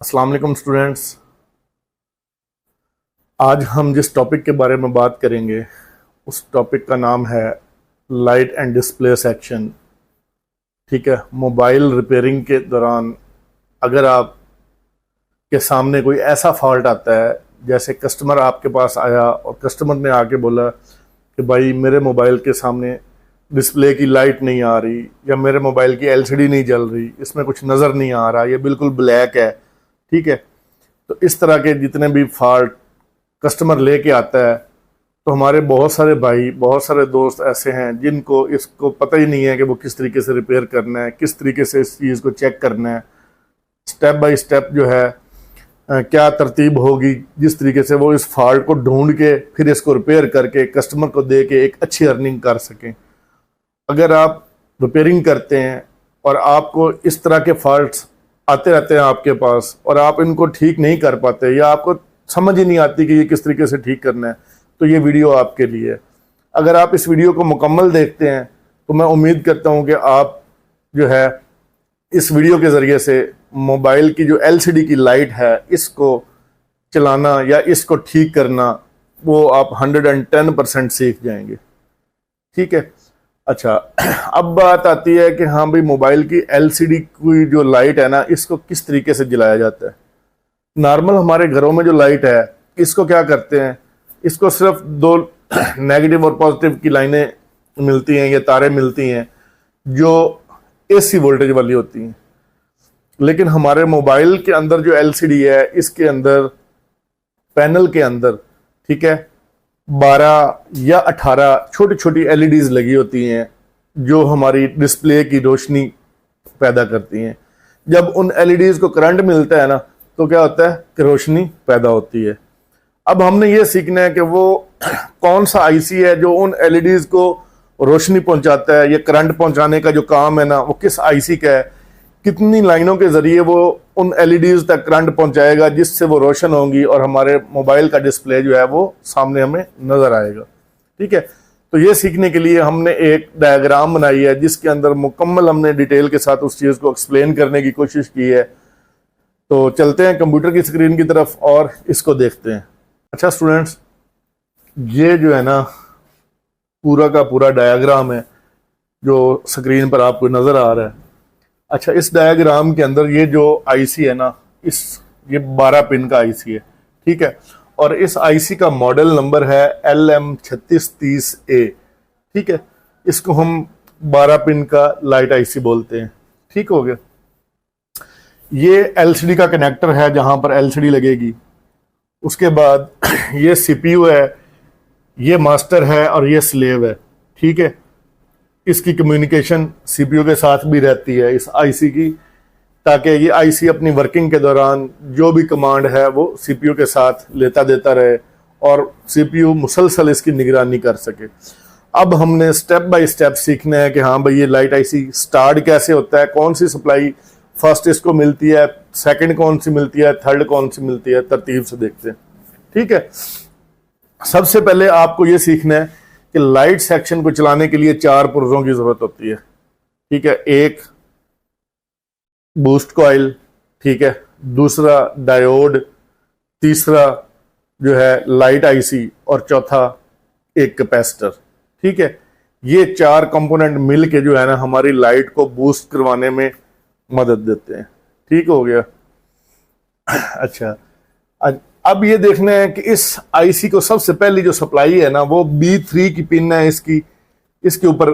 अस्सलाम वालेकुम स्टूडेंट्स। आज हम जिस टॉपिक के बारे में बात करेंगे उस टॉपिक का नाम है लाइट एंड डिस्प्ले सेक्शन। ठीक है, मोबाइल रिपेयरिंग के दौरान अगर आप के सामने कोई ऐसा फॉल्ट आता है, जैसे कस्टमर आपके पास आया और कस्टमर ने आके बोला कि भाई मेरे मोबाइल के सामने डिस्प्ले की लाइट नहीं आ रही या मेरे मोबाइल की एलसीडी नहीं जल रही, इसमें कुछ नज़र नहीं आ रहा, ये बिल्कुल ब्लैक है। ठीक है, तो इस तरह के जितने भी फॉल्ट कस्टमर लेके आता है, तो हमारे बहुत सारे भाई, बहुत सारे दोस्त ऐसे हैं जिनको इसको पता ही नहीं है कि वो किस तरीके से रिपेयर करना है, किस तरीके से इस चीज़ को चेक करना है, स्टेप बाय स्टेप जो है क्या तरतीब होगी, जिस तरीके से वो इस फॉल्ट को ढूंढ के फिर इसको रिपेयर करके कस्टमर को दे के एक अच्छी अर्निंग कर सकें। अगर आप रिपेयरिंग करते हैं और आपको इस तरह के फॉल्ट्स आते रहते हैं आपके पास और आप इनको ठीक नहीं कर पाते या आपको समझ ही नहीं आती कि ये किस तरीके से ठीक करना है, तो ये वीडियो आपके लिए है। अगर आप इस वीडियो को मुकम्मल देखते हैं तो मैं उम्मीद करता हूँ कि आप जो है इस वीडियो के ज़रिए से मोबाइल की जो एलसीडी की लाइट है इसको चलाना या इसको ठीक करना वो आप 110% सीख जाएंगे। ठीक है, अच्छा, अब बात आती है कि हाँ भाई मोबाइल की एलसीडी की जो लाइट है ना, इसको किस तरीके से जलाया जाता है। नॉर्मल हमारे घरों में जो लाइट है इसको क्या करते हैं, इसको सिर्फ दो नेगेटिव और पॉजिटिव की लाइनें मिलती हैं या तारें मिलती हैं जो एसी वोल्टेज वाली होती हैं। लेकिन हमारे मोबाइल के अंदर जो एलसीडी है इसके अंदर पैनल के अंदर, ठीक है, 12 या 18 छोटी छोटी एलईडीज लगी होती हैं जो हमारी डिस्प्ले की रोशनी पैदा करती हैं। जब उन एलईडीज को करंट मिलता है ना, तो क्या होता है कि रोशनी पैदा होती है। अब हमने ये सीखना है कि वो कौन सा आईसी है जो उन एलईडीज को रोशनी पहुंचाता है, ये करंट पहुंचाने का जो काम है ना वो किस आईसी का है, कितनी लाइनों के जरिए वो उन एलईडीज तक करंट पहुंचाएगा जिससे वो रोशन होंगी और हमारे मोबाइल का डिस्प्ले जो है वो सामने हमें नजर आएगा। ठीक है, तो ये सीखने के लिए हमने एक डायग्राम बनाई है जिसके अंदर मुकम्मल हमने डिटेल के साथ उस चीज़ को एक्सप्लेन करने की कोशिश की है। तो चलते हैं कंप्यूटर की स्क्रीन की तरफ और इसको देखते हैं। अच्छा स्टूडेंट्स, ये जो है ना पूरा का पूरा डायग्राम है जो स्क्रीन पर आपको नज़र आ रहा है। अच्छा, इस डायग्राम के अंदर ये जो आईसी है ना, ये 12 पिन का आईसी है। ठीक है, और इस आईसी का मॉडल नंबर है LM3630A। ठीक है, इसको हम 12 पिन का लाइट आईसी बोलते हैं। ठीक हो गया, ये एलसीडी का कनेक्टर है जहां पर एलसीडी लगेगी। उसके बाद ये सीपीयू है, ये मास्टर है और ये स्लेव है। ठीक है, इसकी कम्युनिकेशन सीपीयू के साथ भी रहती है इस आईसी की, ताकि ये आईसी अपनी वर्किंग के दौरान जो भी कमांड है वो सीपीयू के साथ लेता देता रहे और सीपीयू मुसलसल इसकी निगरानी कर सके। अब हमने स्टेप बाय स्टेप सीखना है कि हाँ भाई ये लाइट आईसी स्टार्ट कैसे होता है, कौन सी सप्लाई फर्स्ट इसको मिलती है, सेकंड कौन सी मिलती है, थर्ड कौन सी मिलती है, तरतीब से देखते हैं। ठीक है, सबसे पहले आपको ये सीखना है कि लाइट सेक्शन को चलाने के लिए 4 पुर्जों की जरूरत होती है। ठीक है, एक बूस्ट कॉइल, ठीक है, दूसरा डायोड, तीसरा जो है लाइट आईसी और चौथा एक कैपेसिटर। ठीक है, ये 4 कंपोनेंट मिल के जो है ना हमारी लाइट को बूस्ट करवाने में मदद देते हैं। ठीक हो गया। अच्छा, अब ये देखना है कि इस आईसी को सबसे पहली जो सप्लाई है ना वो B3 की पिन है इसके ऊपर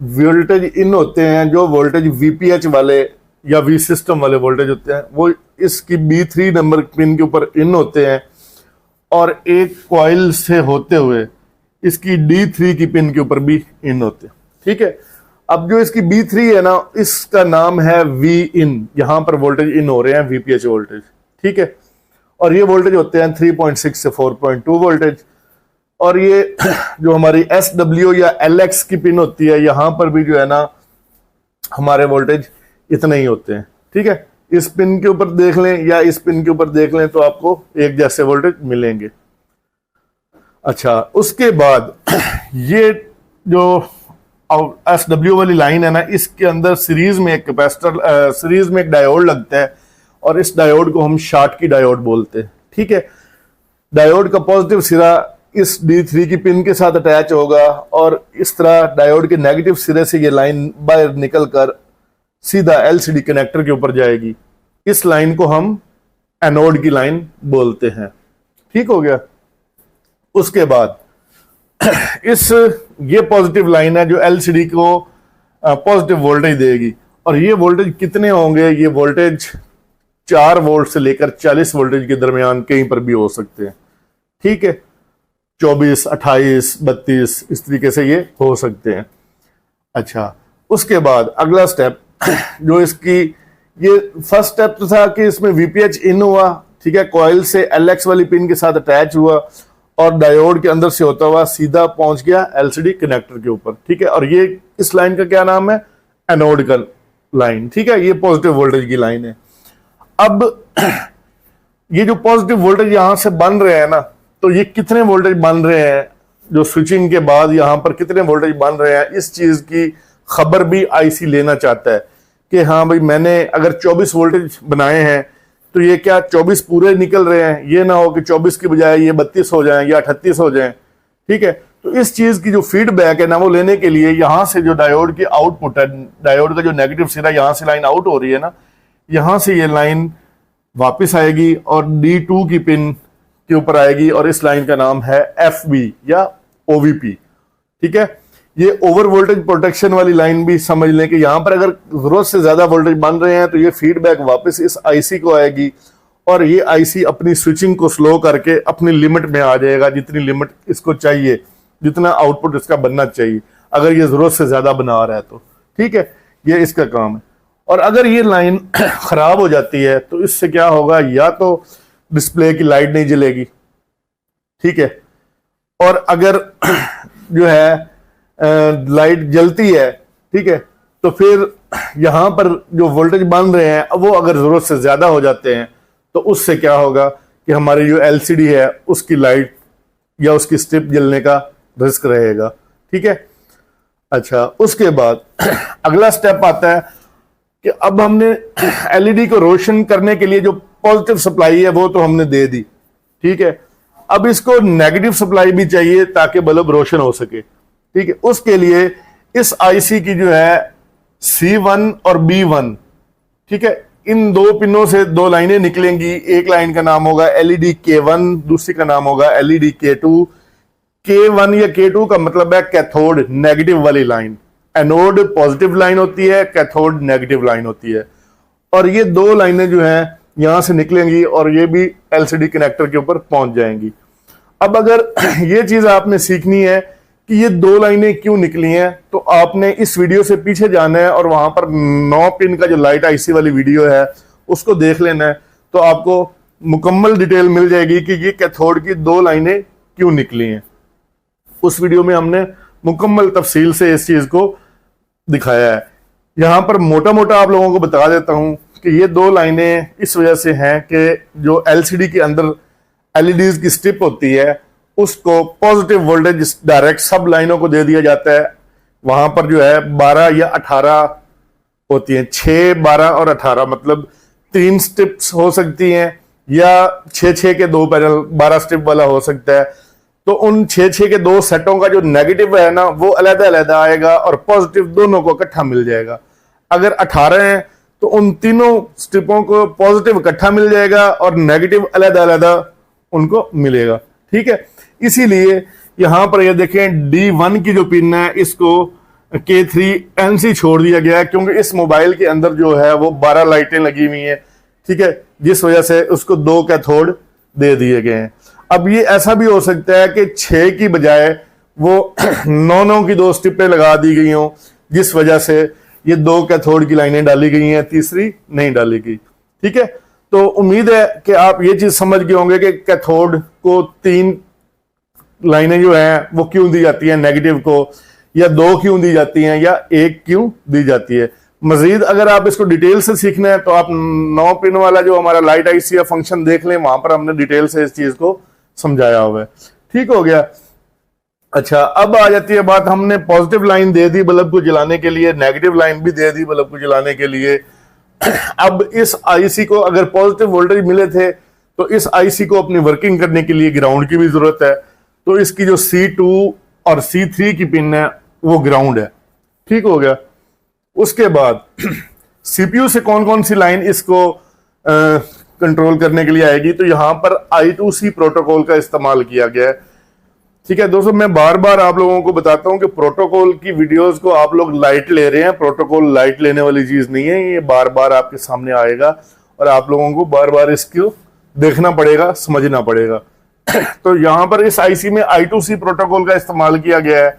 वोल्टेज इन होते हैं, जो वोल्टेज VPH वाले या V सिस्टम वाले वोल्टेज होते हैं वो इसकी B3 नंबर पिन के ऊपर इन होते हैं और एक कॉइल से होते हुए इसकी D3 की पिन के ऊपर भी इन होते हैं। ठीक है, अब जो इसकी B3 है ना इसका नाम है V इन, यहां पर वोल्टेज इन हो रहे हैं VPH वोल्टेज। ठीक है, और ये वोल्टेज होते हैं 3.6 से 4.2 वोल्टेज। और ये जो हमारी SW या LX की पिन होती है यहां पर भी जो है ना हमारे वोल्टेज इतने ही होते हैं। ठीक है, इस पिन के ऊपर देख लें या इस पिन के ऊपर देख लें तो आपको एक जैसे वोल्टेज मिलेंगे। अच्छा, उसके बाद ये जो SW वाली लाइन है ना इसके अंदर सीरीज में एक कैपेसिटर, सीरीज में एक डायोड लगता है और इस डायोड को हम शॉर्टकी डायोड बोलते हैं। ठीक है, डायोड का पॉजिटिव सिरा इस D3 की पिन के साथ अटैच होगा और इस तरह डायोड के नेगेटिव सिरे से ये लाइन बाहर निकलकर सीधा LCD कनेक्टर के ऊपर जाएगी। इस लाइन को हम एनोड की लाइन बोलते हैं। ठीक हो गया। उसके बाद ये पॉजिटिव लाइन है जो LCD को पॉजिटिव वोल्टेज देगी, और ये वोल्टेज कितने होंगे? ये वोल्टेज 4 वोल्ट से लेकर 40 वोल्टेज के दरमियान कहीं पर भी हो सकते हैं। ठीक है, 24, 28, 32 इस तरीके से ये हो सकते हैं। अच्छा, उसके बाद अगला स्टेप जो इसकी, ये फर्स्ट स्टेप तो था कि इसमें VPH इन हुआ, ठीक है, कॉइल से LX वाली पिन के साथ अटैच हुआ और डायोड के अंदर से होता हुआ सीधा पहुंच गया LCD कनेक्टर के ऊपर। ठीक है, और ये इस लाइन का क्या नाम है? एनोड का लाइन। ठीक है, ये पॉजिटिव वोल्टेज की लाइन है। अब ये जो पॉजिटिव वोल्टेज यहां से बन रहे हैं ना, तो ये कितने वोल्टेज बन रहे हैं, जो स्विचिंग के बाद यहां पर कितने वोल्टेज बन रहे हैं, इस चीज की खबर भी IC लेना चाहता है कि हाँ भाई, मैंने अगर 24 वोल्टेज बनाए हैं तो ये क्या 24 पूरे निकल रहे हैं? ये ना हो कि 24 की बजाय ये 32 हो जाएं या 38 हो जाएं। ठीक है, तो इस चीज की जो फीडबैक है ना, वो लेने के लिए यहां से जो डायोड की आउटपुट है, डायोड का जो नेगेटिव सिरा यहां से लाइन आउट हो रही है ना, यहां से ये लाइन वापस आएगी और D2 की पिन के ऊपर आएगी और इस लाइन का नाम है FB या OVP। ठीक है, ये ओवर वोल्टेज प्रोटेक्शन वाली लाइन भी समझ लें कि यहां पर अगर जरूरत से ज्यादा वोल्टेज बन रहे हैं तो ये फीडबैक वापस इस IC को आएगी और ये IC अपनी स्विचिंग को स्लो करके अपनी लिमिट में आ जाएगा, जितनी लिमिट इसको चाहिए, जितना आउटपुट इसका बनना चाहिए, अगर ये जरूरत से ज्यादा बना रहा है तो। ठीक है, ये इसका काम है। और अगर ये लाइन खराब हो जाती है तो इससे क्या होगा? या तो डिस्प्ले की लाइट नहीं जलेगी, ठीक है, और अगर जो है लाइट जलती है, ठीक है, तो फिर यहां पर जो वोल्टेज बन रहे हैं वो अगर जरूरत से ज्यादा हो जाते हैं तो उससे क्या होगा कि हमारी जो LCD है उसकी लाइट या उसकी स्ट्रिप जलने का रिस्क रहेगा। ठीक है। अच्छा, उसके बाद अगला स्टेप आता है कि अब हमने LED को रोशन करने के लिए जो पॉजिटिव सप्लाई है वो तो हमने दे दी, ठीक है, अब इसको नेगेटिव सप्लाई भी चाहिए ताकि बल्ब रोशन हो सके। ठीक है, उसके लिए इस IC की जो है C1 और B1, ठीक है, इन दो पिनों से दो लाइनें निकलेंगी। एक लाइन का नाम होगा LED K1, दूसरी का नाम होगा LED K2। K1 या K2 का मतलब है कैथोड, नेगेटिव वाली लाइन। एनोड पॉजिटिव लाइन होती है, कैथोड नेगेटिव लाइन होती है। और ये दो लाइनें जो हैं यहां से निकलेंगी और ये भी LCD कनेक्टर के ऊपर पहुंच जाएंगी। अब अगर ये चीज आपने सीखनी है कि ये दो लाइनें क्यों निकली हैं, तो आपने इस वीडियो से पीछे जाना है और वहां पर 9 पिन का जो लाइट IC वाली वीडियो है उसको देख लेना है, तो आपको मुकम्मल डिटेल मिल जाएगी कि ये कैथोड की दो लाइनें क्यों निकली हैं। उस वीडियो में हमने मुकम्मल तफसील से इस चीज को दिखाया है। यहां पर मोटा मोटा आप लोगों को बता देता हूं कि ये दो लाइनें इस वजह से हैं कि जो LCD के अंदर LEDs की स्ट्रिप होती है उसको पॉजिटिव वोल्टेज डायरेक्ट सब लाइनों को दे दिया जाता है। वहां पर जो है 12 या 18 होती हैं, 6, 12 और 18, मतलब 3 स्ट्रिप्स हो सकती हैं या 6 के 2 पैनल 12 स्ट्रिप वाला हो सकता है। तो उन 6 के 2 सेटों का जो नेगेटिव है ना वो अलग अलग आएगा और पॉजिटिव दोनों को इकट्ठा मिल जाएगा। अगर 18 है तो उन तीनों स्ट्रिपों को पॉजिटिव इकट्ठा मिल जाएगा और नेगेटिव अलग अलग उनको मिलेगा। ठीक है, इसीलिए यहां पर ये देखें D1 की जो पिन है इसको K3NC छोड़ दिया गया है, क्योंकि इस मोबाइल के अंदर जो है वो 12 लाइटें लगी हुई हैं, ठीक है, जिस वजह से उसको 2 कैथोड दे दिए गए हैं। अब ये ऐसा भी हो सकता है कि 6 की बजाय वो 9 की 2 स्ट्रिपें लगा दी गई हों, जिस वजह से ये 2 कैथोड की लाइनें डाली गई हैं, तीसरी नहीं डाली गई। ठीक है, तो उम्मीद है कि आप ये चीज समझ गए होंगे कि कैथोड को 3 लाइनें जो हैं वो क्यों दी जाती हैं नेगेटिव को, या 2 क्यों दी जाती हैं या 1 क्यों दी जाती है। मजीद अगर आप इसको डिटेल से सीखना है तो आप 9 पिन वाला जो हमारा लाइट IC या फंक्शन देख लें, वहां पर हमने डिटेल से इस चीज को समझाया हुआ है। ठीक हो गया। अच्छा, अब आ जाती है बात, हमने पॉजिटिव लाइन दे दी बल्ब को जलाने के लिए, नेगेटिव लाइन भी दे दी बल्ब को जलाने के लिए, अब इस आईसी को अगर पॉजिटिव वोल्टेज मिले थे तो इस आईसी को अपनी वर्किंग करने के लिए ग्राउंड की भी जरूरत है। तो इसकी जो C2 और C3 की पिन है वो ग्राउंड है। ठीक हो गया। उसके बाद सीपीयू से कौन कौन सी लाइन इसको कंट्रोल करने के लिए आएगी, तो यहां पर I2C प्रोटोकॉल का इस्तेमाल किया गया है। ठीक है दोस्तों, मैं बार बार आप लोगों को बताता हूं कि प्रोटोकॉल की वीडियोस को आप लोग लाइट ले रहे हैं। प्रोटोकॉल लाइट लेने वाली चीज नहीं है, ये बार बार आपके सामने आएगा और आप लोगों को बार बार इसको देखना पड़ेगा, समझना पड़ेगा। तो यहां पर इस आईसी में I2C प्रोटोकॉल का इस्तेमाल किया गया है,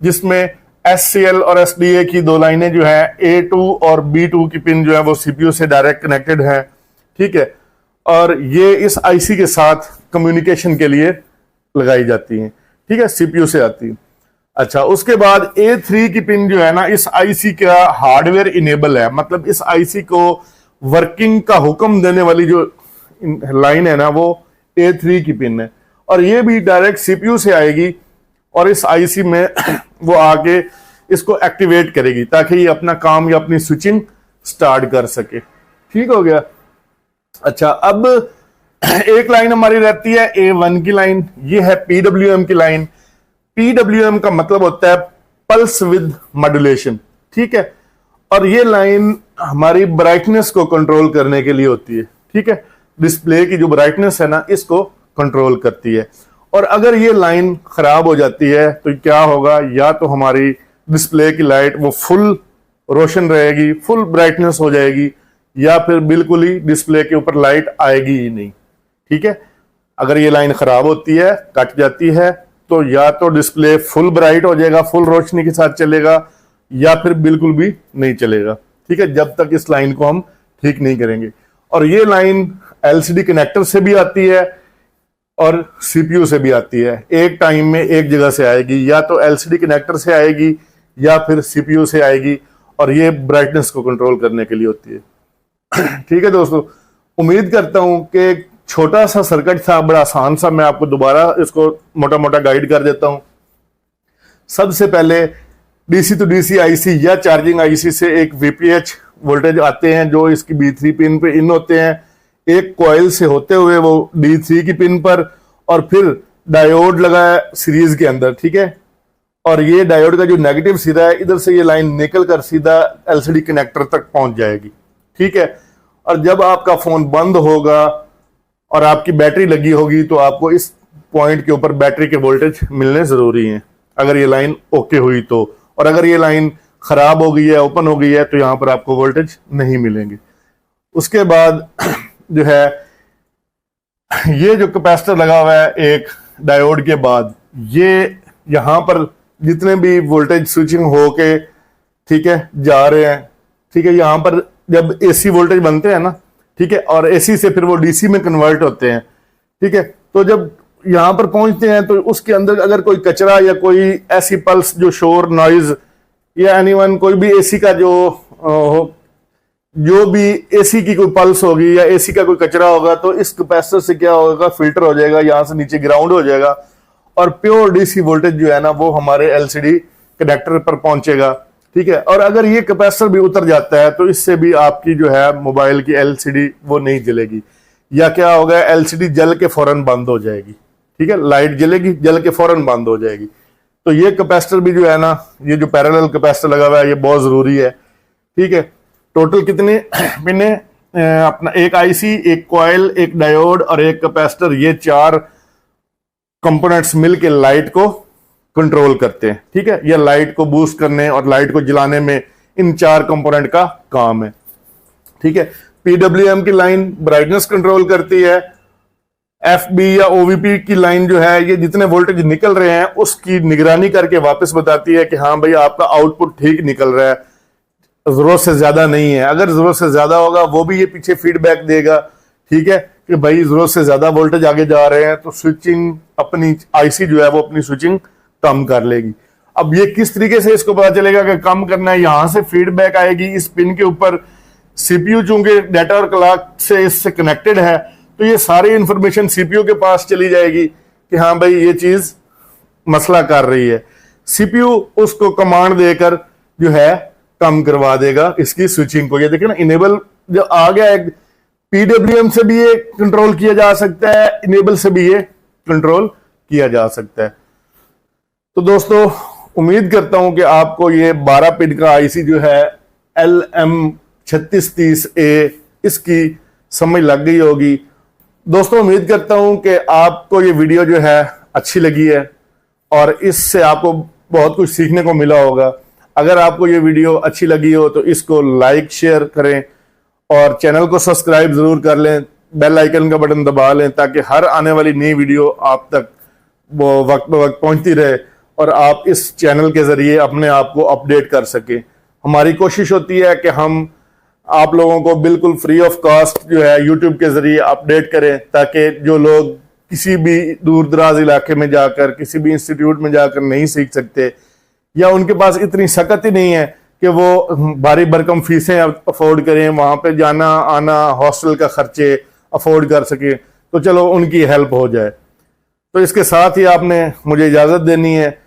जिसमें SCL और SDA की दो लाइनें जो है A2 और B2 की पिन जो है वो सीपीयू से डायरेक्ट कनेक्टेड है। ठीक है, और ये इस आईसी के साथ कम्युनिकेशन के लिए लगाई जाती हैं। ठीक है, सीपीयू से आती है। अच्छा, उसके बाद A3 की पिन जो है ना, इस आईसी का हार्डवेयर इनेबल है, मतलब इस आईसी को वर्किंग का हुक्म देने वाली जो लाइन है ना वो A3 की पिन है, और ये भी डायरेक्ट सीपीयू से आएगी और इस आईसी में वो आके इसको एक्टिवेट करेगी ताकि ये अपना काम या अपनी स्विचिंग स्टार्ट कर सके। ठीक हो गया। अच्छा, अब एक लाइन हमारी रहती है A1 की लाइन, ये है PWM की लाइन। PWM का मतलब होता है पल्स विद मॉड्यूलेशन। ठीक है, और ये लाइन हमारी ब्राइटनेस को कंट्रोल करने के लिए होती है। ठीक है, डिस्प्ले की जो ब्राइटनेस है ना, इसको कंट्रोल करती है। और अगर ये लाइन खराब हो जाती है तो क्या होगा, या तो हमारी डिस्प्ले की लाइट वो फुल रोशन रहेगी, फुल ब्राइटनेस हो जाएगी, या फिर बिल्कुल ही डिस्प्ले के ऊपर लाइट आएगी ही नहीं। ठीक है, अगर ये लाइन खराब होती है, कट जाती है, तो या तो डिस्प्ले फुल ब्राइट हो जाएगा, फुल रोशनी के साथ चलेगा, या फिर बिल्कुल भी नहीं चलेगा। ठीक है, जब तक इस लाइन को हम ठीक नहीं करेंगे। और ये लाइन LCD कनेक्टर से भी आती है और सीपीयू से भी आती है। एक टाइम में एक जगह से आएगी, या तो LCD कनेक्टर से आएगी या फिर सीपीयू से आएगी, और ये ब्राइटनेस को कंट्रोल करने के लिए होती है। ठीक है दोस्तों, उम्मीद करता हूं कि छोटा सा सर्किट था, बड़ा आसान सा, मैं आपको दोबारा इसको मोटा मोटा गाइड कर देता हूं। सबसे पहले डीसी टू डीसी आईसी या चार्जिंग आईसी से एक VPH वोल्टेज आते हैं जो इसकी B3 पिन पे इन होते हैं, एक कॉइल से होते हुए वो D3 की पिन पर, और फिर डायोड लगा है सीरीज के अंदर। ठीक है, और ये डायोड का जो नेगेटिव सिरा है, इधर से ये लाइन निकल कर सीधा LCD कनेक्टर तक पहुंच जाएगी। ठीक है, और जब आपका फोन बंद होगा और आपकी बैटरी लगी होगी तो आपको इस पॉइंट के ऊपर बैटरी के वोल्टेज मिलने जरूरी हैं, अगर ये लाइन ओके हुई तो। और अगर ये लाइन खराब हो गई है, ओपन हो गई है, तो यहां पर आपको वोल्टेज नहीं मिलेंगे। उसके बाद जो है ये जो कैपेसिटर लगा हुआ है एक डायोड के बाद, ये यहां पर जितने भी वोल्टेज स्विचिंग हो के ठीक है जा रहे हैं। ठीक है, यहां पर जब AC वोल्टेज बनते हैं ना, ठीक है, और AC से फिर वो DC में कन्वर्ट होते हैं। ठीक है, तो जब यहां पर पहुंचते हैं तो उसके अंदर अगर कोई कचरा या कोई ऐसी पल्स जो शोर नॉइज या एनीवन कोई भी AC का जो भी AC की कोई पल्स होगी या AC का कोई कचरा होगा, तो इस कैपेसिटर से क्या होगा, फिल्टर हो जाएगा, यहां से नीचे ग्राउंड हो जाएगा, और प्योर DC वोल्टेज जो है ना वो हमारे LCD कनेक्टर पर पहुंचेगा। ठीक है, और अगर ये कैपेसिटर भी उतर जाता है तो इससे भी आपकी जो है मोबाइल की LCD वो नहीं जलेगी, या क्या होगा, LCD जल के फौरन बंद हो जाएगी। ठीक है, लाइट जलेगी, जल के फौरन बंद हो जाएगी। तो ये कैपेसिटर भी जो है ना, ये जो पैरेलल कैपेसिटर लगा हुआ है, ये बहुत जरूरी है। ठीक है, टोटल कितने पिने अपना, एक आईसी, एक कॉइल, एक डायोड और एक कैपेसिटर, ये चार कंपोनेंट्स मिलके लाइट को कंट्रोल करते हैं। ठीक है, यह लाइट को बूस्ट करने और लाइट को जलाने में इन चार कंपोनेंट का काम है। ठीक है, PWM की लाइन ब्राइटनेस कंट्रोल करती है, FB या OVP की लाइन जो है ये जितने वोल्टेज निकल रहे हैं उसकी निगरानी करके वापस बताती है कि हाँ भाई आपका आउटपुट ठीक निकल रहा है, जरूरत से ज्यादा नहीं है। अगर जरूरत से ज्यादा होगा वो भी ये पीछे फीडबैक देगा। ठीक है, कि भाई जरूरत से ज्यादा वोल्टेज आगे जा रहे हैं, तो स्विचिंग अपनी आईसी जो है वो अपनी स्विचिंग कम कर लेगी। अब ये किस तरीके से इसको पता चलेगा कि कम करना है, यहां से फीडबैक आएगी इस पिन के ऊपर। सीपीयू चूंकि डेटा और क्लॉक से इससे कनेक्टेड है, तो ये सारी इंफॉर्मेशन सीपीयू के पास चली जाएगी कि हाँ भाई ये चीज मसला कर रही है। सीपीयू उसको कमांड देकर जो है कम करवा देगा इसकी स्विचिंग को। ये देखिए ना, इनेबल जो आ गया है, PWM से भी ये कंट्रोल किया जा सकता है, इनेबल से भी ये कंट्रोल किया जा सकता है। तो दोस्तों उम्मीद करता हूं कि आपको ये 12 पिन का आईसी जो है LM3630A इसकी समझ लग गई होगी। दोस्तों उम्मीद करता हूं कि आपको ये वीडियो जो है अच्छी लगी है और इससे आपको बहुत कुछ सीखने को मिला होगा। अगर आपको ये वीडियो अच्छी लगी हो तो इसको लाइक शेयर करें और चैनल को सब्सक्राइब जरूर कर लें, बेल आइकन का बटन दबा लें ताकि हर आने वाली नई वीडियो आप तक वो वक्त ब वक्त पहुंचती रहे और आप इस चैनल के जरिए अपने आप को अपडेट कर सकें। हमारी कोशिश होती है कि हम आप लोगों को बिल्कुल फ्री ऑफ कॉस्ट जो है यूट्यूब के जरिए अपडेट करें, ताकि जो लोग किसी भी दूर दराज इलाके में जाकर किसी भी इंस्टीट्यूट में जाकर नहीं सीख सकते या उनके पास इतनी सकत ही नहीं है कि वो भारी भरकम फीसें अफोर्ड करें, वहां पे जाना आना हॉस्टल का खर्चे अफोर्ड कर सके, तो चलो उनकी हेल्प हो जाए। तो इसके साथ ही आपने मुझे इजाजत देनी है।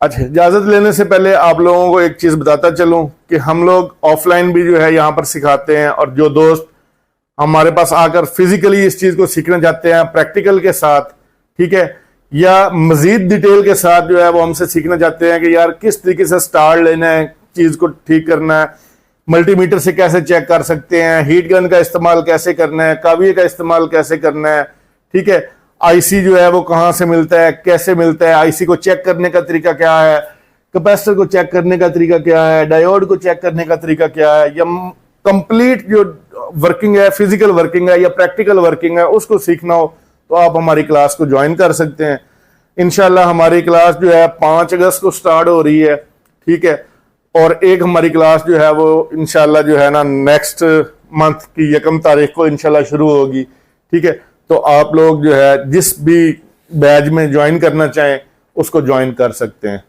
अच्छा, इजाजत लेने से पहले आप लोगों को एक चीज बताता चलूं कि हम लोग ऑफलाइन भी जो है यहाँ पर सिखाते हैं, और जो दोस्त हमारे पास आकर फिजिकली इस चीज को सीखना चाहते हैं प्रैक्टिकल के साथ, ठीक है, या मजीद डिटेल के साथ जो है वो हमसे सीखना चाहते हैं कि यार किस तरीके से स्टार लेना है, चीज को ठीक करना है, मल्टीमीटर से कैसे चेक कर सकते हैं, हीट गन का इस्तेमाल कैसे करना है, काविये का इस्तेमाल कैसे करना है, ठीक है, आईसी जो है वो कहां से मिलता है, कैसे मिलता है, आईसी को चेक करने का तरीका क्या है, कैपेसिटर को चेक करने का तरीका क्या है, डायोड को चेक करने का तरीका क्या है, या कंप्लीट जो वर्किंग है, फिजिकल वर्किंग है या प्रैक्टिकल वर्किंग है, उसको सीखना हो तो आप हमारी क्लास को ज्वाइन कर सकते हैं। इंशाल्लाह हमारी क्लास जो है 5 अगस्त को स्टार्ट हो रही है, ठीक है, और एक हमारी क्लास जो है वो इंशाल्लाह जो है ना नेक्स्ट मंथ की 1 तारीख को इंशाल्लाह शुरू होगी, ठीक है। तो आप लोग जो है जिस भी बैच में ज्वाइन करना चाहें उसको ज्वाइन कर सकते हैं।